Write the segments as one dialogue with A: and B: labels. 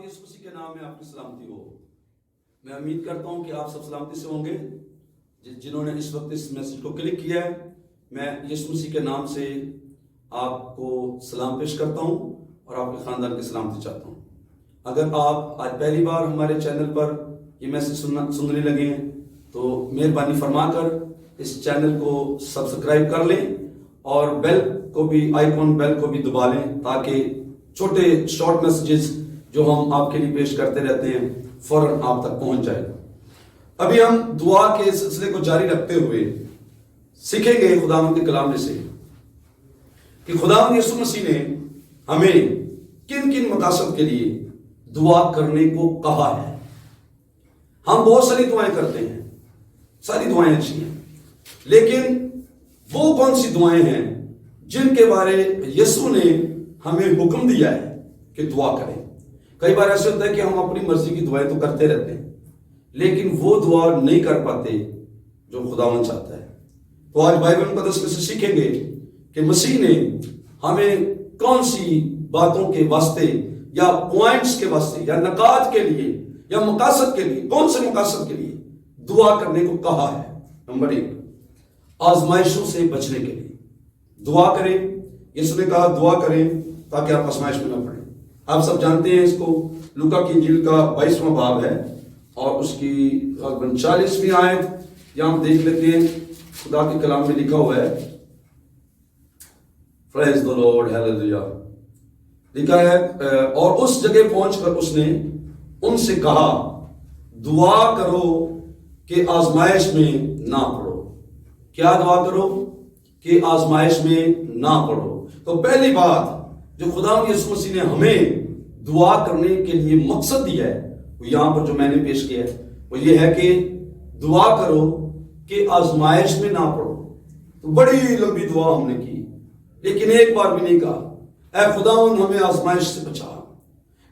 A: یسوع مسیح کے نام میں آپ کی سلامتی ہو۔ میں امید کرتا ہوں کہ آپ سب سلامتی سے ہوں گے۔ جنہوں نے اس وقت اس میسج کو کلک کیا ہے، میں یسوع مسیح کے نام سے آپ کو سلام پیش کرتا ہوں اور آپ کے خاندان کی سلامتی چاہتا ہوں۔ اگر آپ آج پہلی بار ہمارے چینل پر یہ میسج سننے لگے ہیں تو مہربانی فرما کر اس چینل کو سبسکرائب کر لیں اور بیل کو بھی آئیکن بیل کو بھی دبا لیں تاکہ چھوٹے شارٹ میسیجز جو ہم آپ کے لیے پیش کرتے رہتے ہیں فوراً آپ تک پہنچ جائے۔ ابھی ہم دعا کے سلسلے کو جاری رکھتے ہوئے سیکھیں گے خداوند کے کلام میں سے کہ خداوند یسوع مسیح نے ہمیں کن کن مقاصد کے لیے دعا کرنے کو کہا ہے۔ ہم بہت ساری دعائیں کرتے ہیں، ساری دعائیں اچھی ہیں، لیکن وہ کون سی دعائیں ہیں جن کے بارے یسوع نے ہمیں حکم دیا ہے کہ دعا کریں۔ کئی بار ایسے ہوتا ہے کہ ہم اپنی مرضی کی دعائیں تو کرتے رہتے ہیں لیکن وہ دعا نہیں کر پاتے جو خداوند چاہتا ہے۔ تو آج بائبل مقدس میں سے سیکھیں گے کہ مسیح نے ہمیں کون سی باتوں کے واسطے یا پوائنٹس کے واسطے یا نکات کے لیے یا مقاصد کے لیے، کون سے مقاصد کے لیے دعا کرنے کو کہا ہے۔ نمبر 1، آزمائشوں سے بچنے کے لیے دعا کریں۔ یسوع نے کہا دعا کریں تاکہ آپ آزمائش میں نہ پڑیں۔ آپ سب جانتے ہیں اس کو، لوکا کی انجیل کا 22واں باب ہے اور اس کی 40ویں آیت یہاں ہم دیکھ لیتے ہیں۔ خدا کے کلام میں لکھا ہوا ہے، پریز دی لارڈ، ہیلیلویا، لکھا ہے اور اس جگہ پہنچ کر اس نے ان سے کہا دعا کرو کہ آزمائش میں نہ پڑو۔ کیا دعا کرو؟ کہ آزمائش میں نہ پڑو۔ تو پہلی بات جو خداوند یسوع مسیح نے ہمیں دعا کرنے کے لیے مقصد دیا ہے وہ یہاں پر جو میں نے پیش کیا ہے وہ یہ ہے کہ دعا کرو کہ آزمائش میں نہ پڑو۔ تو بڑی لمبی دعا ہم نے کی لیکن ایک بار بھی نہیں کہا اے خداوند ہمیں آزمائش سے بچا،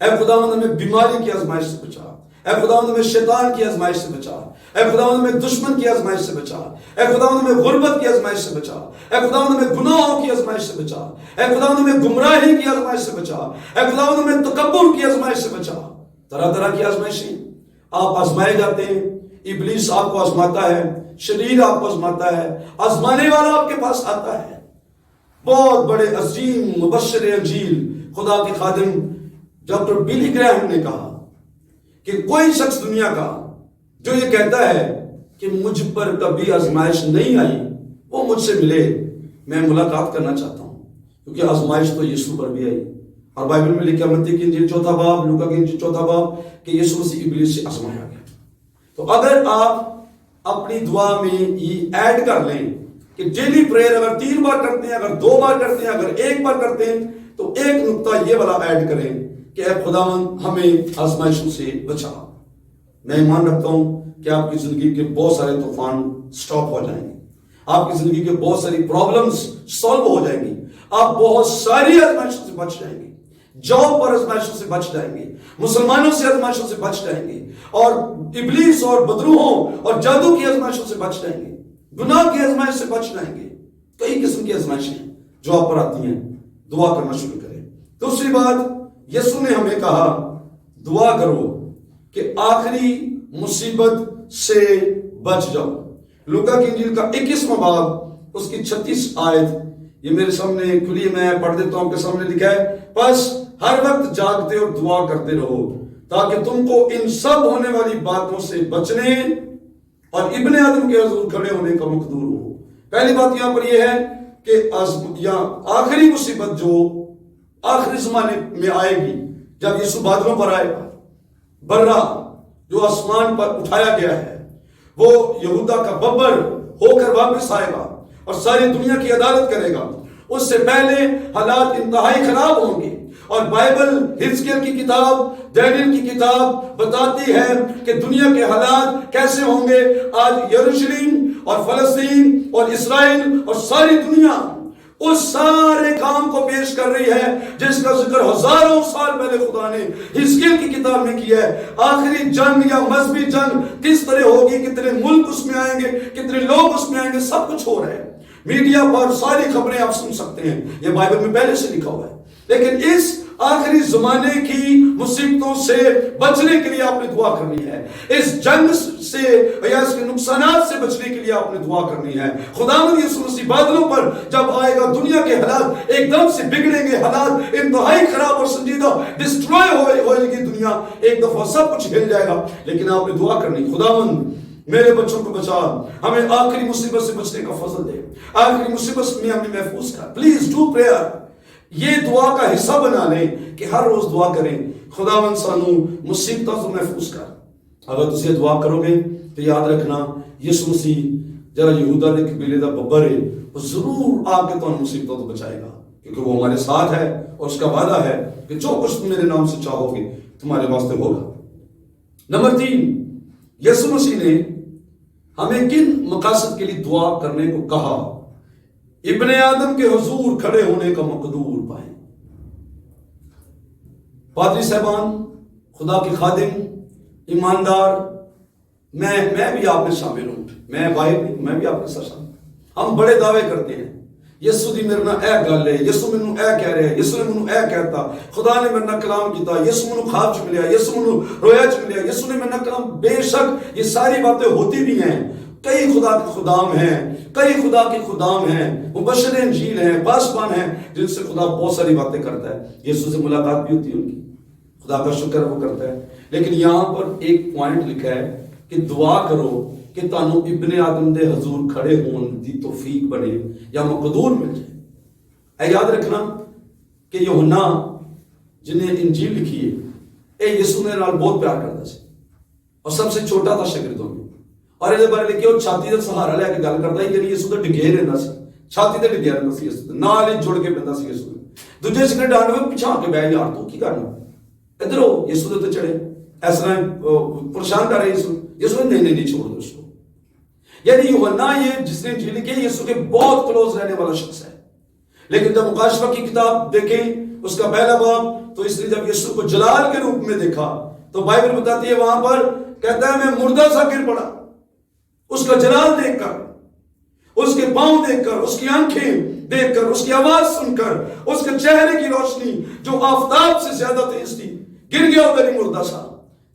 A: اے خداوند ہمیں بیماری کی آزمائش سے بچا، اے خداوند ہمیں شیطان کی آزمائش سے بچا، اے خداوند ہمیں دشمن کی آزمائش سے بچا، اے خداوند ہمیں غربت کی آزمائش سے بچا، اے خداوند ہمیں گناہوں کی آزمائش سے بچا، اے خداوند ہمیں گمراہی کی آزمائش سے بچا، اے خداوند ہمیں تکبر کی آزمائش سے بچا۔ طرح طرح کی آزمائشیں آپ آزمائے جاتے ہیں، ابلیس آپ کو آزماتا ہے، شریر آپ کو آزماتا ہے، آزمانے والا آپ کے پاس آتا ہے۔ بہت بڑے عظیم مبشر انجیل خدا کے خادم ڈاکٹر بلی گریہم نے کہا کہ کوئی شخص دنیا کا جو یہ کہتا ہے کہ مجھ پر کبھی آزمائش نہیں آئی وہ مجھ سے ملے، میں ملاقات کرنا چاہتا ہوں، کیونکہ آزمائش تو یسوع پر بھی آئی۔ اور بائبل میں لکھا متی کی انجیل 4 باب، لوکا کی انجیل 4 باب کہ یسوع مسیح ابلیس سے آزمایا گیا۔ تو اگر آپ اپنی دعا میں یہ ایڈ کر لیں کہ ڈیلی پریئر اگر 3 بار کرتے ہیں، اگر 2 بار کرتے ہیں، اگر 1 بار کرتے ہیں، تو ایک نقطہ یہ والا ایڈ کریں کہ اے خداوند ہمیں آزمائشوں سے بچا۔ میں ایمان رکھتا ہوں کہ آپ کی زندگی کے بہت سارے طوفان سٹاپ ہو جائیں گے، آپ کی زندگی کے بہت ساری پرابلمز سالو ہو جائیں گی، آپ بہت ساری آزمائشوں سے بچ جائیں گے، جاب پر آزمائشوں سے بچ جائیں گے، مسلمانوں سے آزمائشوں سے بچ جائیں گے، اور ابلیس اور بدروہوں اور جادو کی آزمائشوں سے بچ جائیں گے، گناہ کی آزمائش سے بچ جائیں گے۔ کئی قسم کی آزمائشیں جو آپ پر آتی ہیں، دعا کرنا شروع کریں۔ دوسری بات، یسوع نے ہمیں کہا دعا کرو کہ آخری مصیبت سے بچ جاؤ۔ لوکا کی انجیل کا 21واں باب اس کی 36 آیت، یہ میرے سامنے کھلی، میں پڑھ دیتا ہوں، کے سامنے لکھا ہے، بس ہر وقت جاگتے اور دعا کرتے رہو تاکہ تم کو ان سب ہونے والی باتوں سے بچنے اور ابن آدم کے حضور کھڑے ہونے کا مقدور ہو۔ پہلی بات یہاں پر یہ ہے کہ آخری مصیبت جو آخری زمانے میں آئے گی، جب یسوع بادلوں پر آئے گا، برہ جو آسمان پر اٹھایا گیا ہے، وہ یہودا کا ببر ہو کر واپس آئے گا اور ساری دنیا کی عدالت کرے گا۔ اس سے پہلے حالات انتہائی خراب ہوں گے، اور بائبل حزقیل کی کتاب، دانیل کی کتاب بتاتی ہے کہ دنیا کے حالات کیسے ہوں گے۔ آج یروشلم اور فلسطین اور اسرائیل اور ساری دنیا اس سارے کام کو پیش کر رہی ہے جس کا ذکر ہزاروں سال پہلے خدا نے حزقیل کی کتاب میں کیا ہے۔ آخری جنگ یا مذہبی جنگ کس طرح ہوگی، کتنے ملک اس میں آئیں گے، کتنے لوگ اس میں آئیں گے، سب کچھ ہو رہا ہے۔ میڈیا پر ساری خبریں آپ سن سکتے ہیں، یہ بائبل میں پہلے سے لکھا ہوا ہے۔ لیکن اس آخری زمانے کی مصیبتوں سے بچنے کے لیے آپ نے دعا کرنی ہے، اس جنگ سے یا اس کے نقصانات سے بچنے کے لیے آپ نے دعا کرنی ہے۔ خداوند یسوع مسیح بادلوں پر جب آئے گا، دنیا کے حالات ایک دم سے بگڑیں گے، حالات انتہائی خراب اور سنجیدہ ڈسٹروائے ہوئے گی دنیا، ایک دفعہ سب کچھ ہل جائے گا، لیکن آپ نے دعا کرنی، خداوند میرے بچوں کو بچا، ہمیں آخری مصیبت سے بچنے کا فضل دے، آخری مصیبت میں ہمیں محفوظ کر۔ پلیز ڈو پریئر، یہ دعا کا حصہ بنا لیں کہ ہر روز دعا کریں، خداوند سانو مصیبتوں سے محفوظ کر۔ اگر تسی دعا کرو گے تو یاد رکھنا یسوع مسیح جرا یہودا دے قبیلے دا ببر ہے، وہ ضرور آ کے تمہیں مصیبتوں تو بچائے گا، کیونکہ وہ ہمارے ساتھ ہے اور اس کا وعدہ ہے کہ جو کچھ تم میرے نام سے چاہو گے تمہارے واسطے ہوگا۔ نمبر 3، یسوع مسیح نے ہمیں کن مقاصد کے لیے دعا کرنے کو کہا؟ ابن آدم کے حضور کھڑے ہونے کا مقدور پائیں۔ پادری صاحبان، خدا کے خادم، ایماندار، میں بھی آپ میں شامل ہوں، میں باہر نہیں، میں بھی آپ کے ساتھ شامل ہوں۔ ہم بڑے دعوے کرتے ہیں، یسوع دی میرے نال اے گل ہے، یسوع مینوں اے کہہ رہا ہے، یسوع نے مینوں اے کہتا، خدا نے میرے نال کلام کیتا، یسوع مینوں خواب چ ملیا، یسوع مینوں رویا چ ملیا، یسوع نے میرے نال کلام۔ بے شک یہ ساری باتیں ہوتی بھی ہیں، کئی خدا کے خدام ہیں، کئی خدا کے خدام ہیں، مبشر انجیل ہیں، پاسبان ہیں، جن سے خدا بہت ساری باتیں کرتا ہے، یسوع سے ملاقات بھی ہوتی ہے ان کی، خدا کا شکر وہ کرتا ہے۔ لیکن یہاں پر ایک پوائنٹ لکھا ہے کہ دعا کرو کہ تانوں ابن آدم دے حضور کھڑے ہون دی توفیق بنے یا مقدور مل جائے۔ اے یاد رکھنا کہ یوحنا جنہیں انجیل لکھی ہے، اے یسوع نے نال بہت پیار کرتا سی اور سب سے چھوٹا تھا شاگردوں میں، اور یہ بارے لکھے وہ چھاتی کا سہارا لے کے گل کرتا ہے، یعنی یسوع تو ڈگے رہتا سی، چھاتی تے ڈگیا رہتا سی، یسوع نال ہی جڑ کے بندا سی یسوع دوجے سکے ڈانڈ میں پیچھے آ کے بیٹھ، یار تو کی کرنا ادھر ہو، یسوع تے چڑھے، اس طرح پریشان کر رہے یسوع نے نہیں چھوڑ دو اس کو۔ یعنی یوحنا یہ جس نے انجیل لکھی ہے یسوع کے بہت کلوز رہنے والا شخص ہے، لیکن جب مکاشفہ کی کتاب دیکھیں اس کا پہلا باب، تو اس نے جب یسوع کو جلال کے روپ میں دیکھا تو بائبل بتاتی ہے وہاں پر کہتا ہے میں مردہ سا گر پڑا، اس کا جلال دیکھ کر، اس کے پاؤں دیکھ کر، اس کی آنکھیں دیکھ کر، اس کی آواز سن کر، اس کے چہرے کی روشنی جو آفتاب سے زیادہ تیز تھی، گر گیا ادھر ہی مردہ سا۔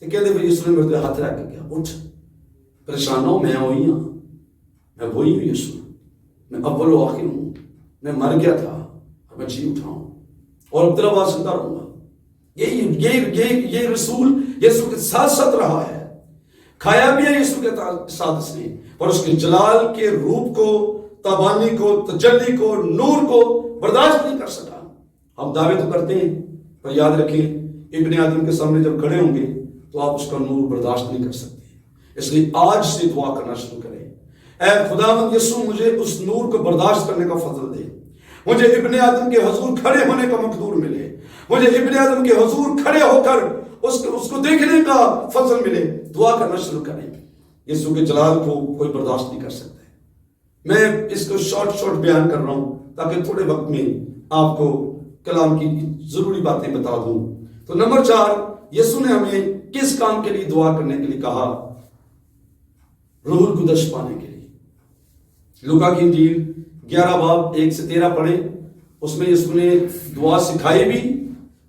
A: تو کہتے ہیں یسوع نے میرے ہاتھ رکھ کے کیا، اٹھ، پریشان ہو، میں وہی ہوں، میں وہی ہوں یسوع، میں اول و آخر ہوں، میں مر گیا تھا اور میں جی اٹھا ہوں اور اب تیرا بات سنتا رہوں گا۔ یہ رسول یسوع کے ساتھ ساتھ رہا ہے، کھایا بھی ہے یسوع کے ساتھ اس نے، اور اس کے جلال کے روپ کو، تابانی کو، تجلی کو، نور کو برداشت نہیں کر سکا۔ ہم دعوے تو کرتے ہیں پر یاد رکھیں ابن آدم کے سامنے جب کھڑے ہوں گے تو آپ اس کا نور برداشت نہیں کر سکتے، اس لیے آج سے دعا کرنا شروع کریں، اے خداوند یسوع مجھے اس نور کو برداشت کرنے کا فضل دے، مجھے ابن آدم کے حضور کھڑے ہونے کا مقدور ملے، مجھے ابن آدم کے حضور کھڑے ہو کر اس کو دیکھنے کا فضل ملے۔ دعا کرنا شروع کریں، یسوع کے جلال کو کوئی برداشت نہیں کر سکتا ہے۔ میں اس کو شارٹ بیان کر رہا ہوں تاکہ تھوڑے وقت میں آپ کو کلام کی ضروری باتیں بتا دوں۔ تو نمبر 4، یسوع نے ہمیں کس کام کے لیے دعا کرنے کے لیے کہا؟ روح القدس پانے کے لیے۔ لوکا کی انجیل 11 باب 1 سے 13 پڑھیں، اس میں یسوع نے دعا سکھائی بھی،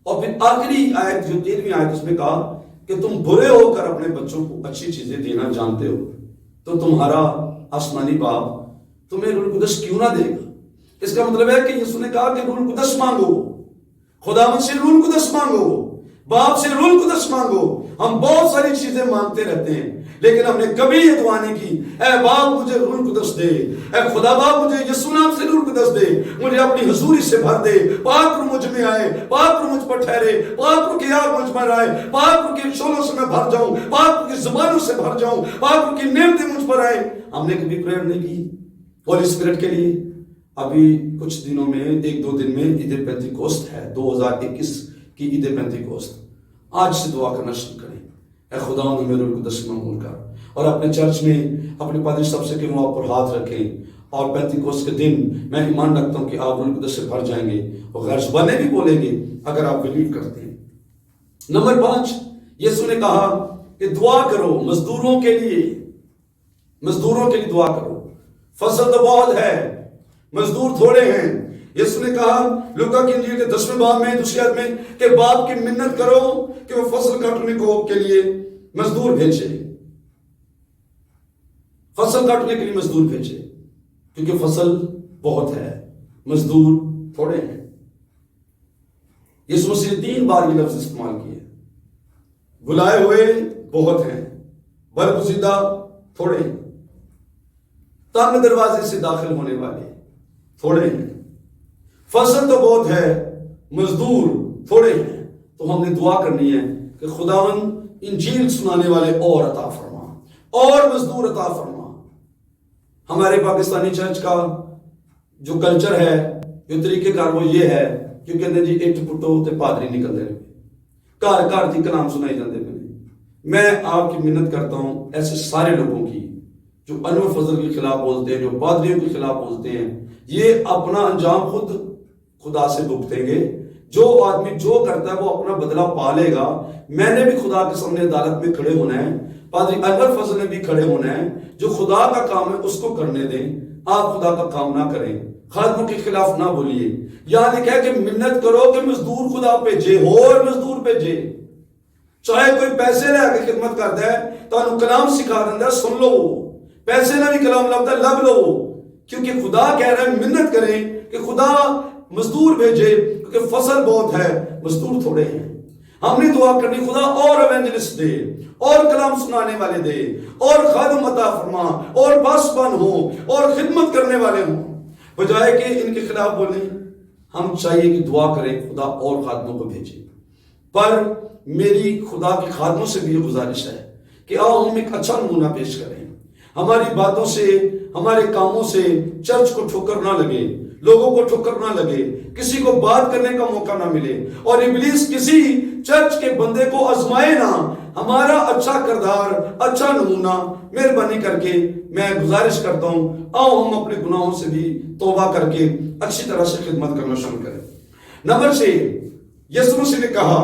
A: اور پھر آخری آیت جو 13ویں آیت اس میں کہا کہ تم برے ہو کر اپنے بچوں کو اچھی چیزیں دینا جانتے ہو تو تمہارا آسمانی باپ تمہیں روح القدس کیوں نہ دے گا۔ اس کا مطلب ہے کہ یسوع نے کہا کہ روح القدس مانگو، خداوند سے روح القدس مانگو، باپ سے روح القدس مانگو۔ ہم بہت ساری چیزیں مانگتے رہتے ہیں لیکن ہم نے کبھی یہ دعا نہیں کی اے باپ مجھے روح القدس دے، اے خدا باپ مجھے یسوع نام سے روح القدس دے، مجھے اپنی حضوری سے بھر دے، پاک روح مجھ میں آئے، پاک روح مجھ پر ٹھہرے، پاک روح کی آگ مجھ پر آئے، پاک روح کے شعلوں سے میں بھر جاؤں، پاک روح کی زبانوں سے بھر جاؤں، پاک روح کی نعمتیں مجھ پر آئے۔ ہم نے کبھی پریئر نہیں کی ہولی اسپرٹ کے لیے؟ ابھی کچھ دنوں میں 1-2 دن میں عید پینتیکوست ہے، 2021 کی عید پینتیکوست۔ آج سے دعا کرنا شروع کریں، اے خداوند ہمیں روح القدس منظور کر، اور اپنے چرچ میں اپنے پادری صاحب سے کہ وہ آپ پر ہاتھ رکھیں، اور پینتیکوست کے دن میں ایمان رکھتا ہوں کہ آپ روح القدس سے بھر جائیں گے اور غیر زبانیں بھی بولیں گے اگر آپ بلیو کرتے ہیں۔ نمبر 5، یسوع نے کہا کہ دعا کرو مزدوروں کے لیے، مزدوروں کے لیے دعا کرو۔ فصل تو بہت ہے، مزدور تھوڑے ہیں، یسوع نے کہا لوکا کی انجیل کے 10ویں باب میں دوسری آیت میں کہ باپ کی منت کرو کہ وہ فصل کاٹنے کے لیے مزدور بھیجے، فصل کاٹنے کے لیے مزدور بھیجے، کیونکہ فصل بہت ہے، مزدور تھوڑے ہیں۔ یسوع مسیح نے 3 بار یہ لفظ استعمال کیے، بلائے ہوئے بہت ہیں، برگزیدہ تھوڑے ہیں، تنگ دروازے سے داخل ہونے والے تھوڑے ہیں، فصل تو بہت ہے، مزدور تھوڑے ہیں۔ تو ہم نے دعا کرنی ہے کہ خداوند انجیل سنانے والے اور عطا فرما، اور مزدور عطا فرما۔ ہمارے پاکستانی چرچ کا جو کلچر ہے، جو طریقہ کار وہ یہ ہے کہ کہتے جی اٹھ پٹو تے پادری نکلتے رہے، گھر گھر دی کلام سنائی جاندے پے۔ میں آپ کی منت کرتا ہوں ایسے سارے لوگوں کی جو انور فضل کے خلاف بولتے ہیں، جو پادریوں کے خلاف بولتے ہیں، یہ اپنا انجام خود خدا سے بھگتیں گے۔ جو آدمی جو کرتا ہے وہ اپنا بدلہ پا لے گا۔ میں نے بھی خدا کے سامنے عدالت میں کھڑے ہونا ہے، پادری انور فضل نے بھی کھڑے ہونا ہے۔ جو خدا کا کام ہے اس کو کرنے دیں، آپ خدا کا کام نہ کریں، خادموں کے خلاف نہ بولیے۔ یہاں لکھا ہے کہ منت کرو کہ مزدور خدا بھیجے، اور مزدور بھیجے۔ چاہے کوئی پیسے لے کے خدمت کرتا ہے تو انہوں کلام سکھا دینا، سن لو، پیسے نہ بھی کلام لگتا ہے لگ لو، کیونکہ خدا کہہ رہا ہے منت کریں کہ خدا مزدور بھیجے، کیونکہ فصل بہت ہے، مزدور تھوڑے ہیں۔ ہم نے دعا کرنی خدا اور ایونجلسٹ دے، اور کلام سنانے والے دے، اور خادم عطا فرما، اور پاسبان ہوں، اور خدمت کرنے والے ہوں، بجائے کہ ان کے خلاف بولیں۔ ہم چاہیے کہ دعا کریں خدا اور خادموں کو بھیجے۔ پر میری خدا کے خادموں سے بھی یہ گزارش ہے کہ آؤ ہم ایک اچھا نمونہ پیش کریں، ہماری باتوں سے، ہمارے کاموں سے چرچ کو ٹھوکر نہ لگے، لوگوں کو ٹھوکر نہ لگے، کسی کو بات کرنے کا موقع نہ ملے، اور ابلیس کسی چرچ کے بندے کو آزمائے نہ۔ ہمارا اچھا کردار، اچھا نمونہ، مہربانی کر کے میں گزارش کرتا ہوں آؤ ہم اپنے گناہوں سے بھی توبہ کر کے اچھی طرح سے خدمت کرنا شروع کریں۔ نمبر 6، یسوع مسیح نے کہا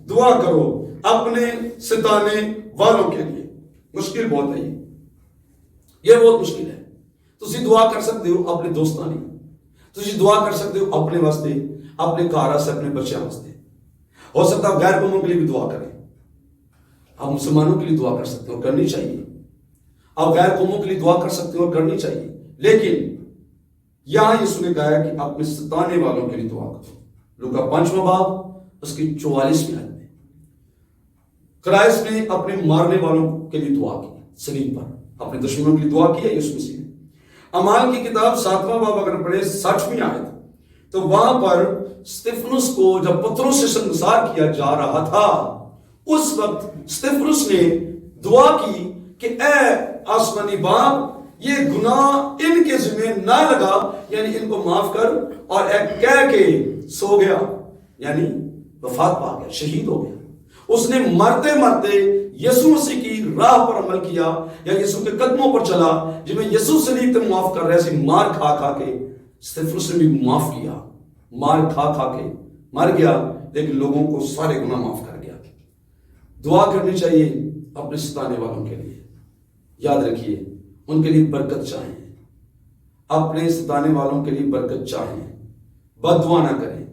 A: دعا کرو اپنے ستانے والوں کے لیے۔ مشکل بہت ہے یہ بہت مشکل ہے۔ تسی دعا کر سکتے ہو اپنے دوستاں لیے، تسی دعا کر سکتے ہو اپنے واسطے، اپنے گھر سے، اپنے بچیاں واسطے، ہو سکتا ہے غیر قوموں کے لیے بھی دعا کریں۔ آپ مسلمانوں کے لیے دعا کر سکتے ہو، کرنی چاہیے۔ آپ غیر قوموں کے لیے دعا کر سکتے ہو، کرنی چاہیے۔ لیکن یہاں یسوع نے کہا ہے کہ اپنے ستانے والوں کے لیے دعا کرو۔ لوکا 5واں باب اس کی 44ویں آیت میں کرائسٹ نے اپنے مارنے والوں کے لیے دعا کی، صلیب پر اپنے دشمنوں کے لیے دعا کی ہے یسوع مسیح نے۔ اعمال کی کتاب 7واں باب اگر پڑھے 60ویں آیت، تو وہاں پر استفانوس کو جب پتھروں سے سنسار کیا جا رہا تھا، اس وقت استفانوس نے دعا کی کہ اے آسمانی باپ، یہ گناہ ان کے ذمہ نہ لگا، یعنی ان کو معاف کر، اور ایک کہہ کے سو گیا، یعنی وفات پا گیا، شہید ہو گیا۔ اس نے مرتے مرتے یسوع مسیح کی راہ پر عمل کیا، یا یسوع کے قدموں پر چلا، جب میں یسوع صلیب تے معاف کر رہے سی، مار کھا کھا کے استفانوس نے بھی معاف کیا، مار کھا کھا کے مر گیا، لیکن لوگوں کو سارے گناہ معاف کر گیا۔ دعا کرنی چاہیے اپنے ستانے والوں کے لیے، یاد رکھیے ان کے لیے برکت چاہیں، اپنے ستانے والوں کے لیے برکت چاہیں، بد دعا نہ کریں،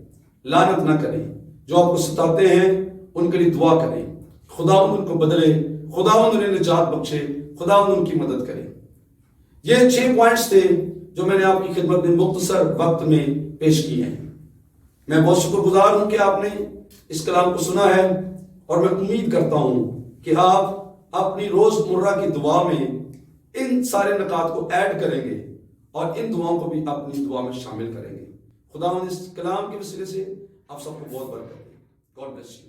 A: لعنت نہ کریں۔ جو آپ کو ستاتے ہیں ان کے لیے دعا کریں، خداوند ان کو بدلے، خداوند انہیں نجات بخشے، خداوند ان کی مدد کرے۔ یہ 6 پوائنٹس تھے جو میں نے آپ کی خدمت میں مختصر وقت میں پیش کیے ہیں۔ میں بہت شکر گزار ہوں کہ آپ نے اس کلام کو سنا ہے، اور میں امید کرتا ہوں کہ آپ اپنی روز مرہ کی دعا میں ان سارے نکات کو ایڈ کریں گے، اور ان دعاؤں کو بھی اپنی دعا میں شامل کریں گے۔ خداوند اس کلام کے وسیلے سے آپ سب کو بہت برکت دے۔ God bless you.